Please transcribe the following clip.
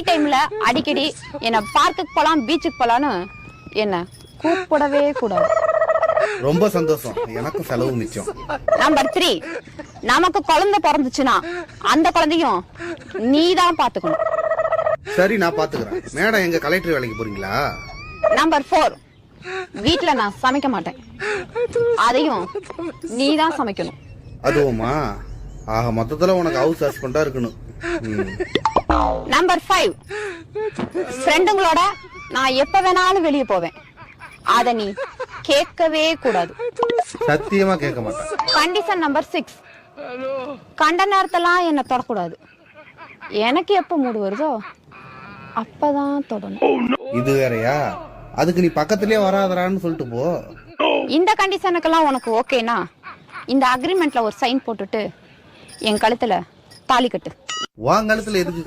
டைம்ல அடிக்கடி என்ன பார்க்குக்கு போலாம் பீச்சுக்கு போலான்னு என்ன கூப்பிடவே கூடாது. ரொம்ப சந்தோஷம், எனக்கு செலவு மிச்சம். நம்பர் 3, நமக்கு குழந்தை பிறந்துச்சுன்னா அந்த குழந்தையும் நீதான் பாத்துக்கணும். சரி, நான் பாத்துக்கிறேன். மேடம் எங்க கலெக்டர் வேலைக்கு போறீங்களா? நம்பர் 4, வீட்டுல நான் சமைக்க மாட்டேன், அதையும் நீதான் சமைக்கணும். அதுவுமா? ஆக மொத்தத்துல உனக்கு ஹவுஸ் ஹஸ்பண்டா இருக்கணும். நம்பர் 5, ஃப்ரெண்டுங்களோட நான் எப்ப வேணாலும் வெளியே போவேன், அத நீ கேட்கவே கூடாது. சத்தியமா கேட்க மாட்டேன். கண்டிஷன் நம்பர் 6, கண்ட நேரத்தெல்லாம் என்ன தொடக்கூடாது. எனக்கு எப்ப மூடு வருதோ அப்பதான் தொடணும். இது வேறயா? அதுக்கு நீ பக்கத்திலேயே வராதரான்னு சொல்லிட்டு போ. இந்த கண்டிஷனுக்கெல்லாம் உனக்கு ஓகேனா இந்த அக்ரிமெண்ட்ல ஒரு சைன் போட்டுட்டு என் கழுத்துல தாலி கட்டு. உன் கழுத்துல எதுக்கு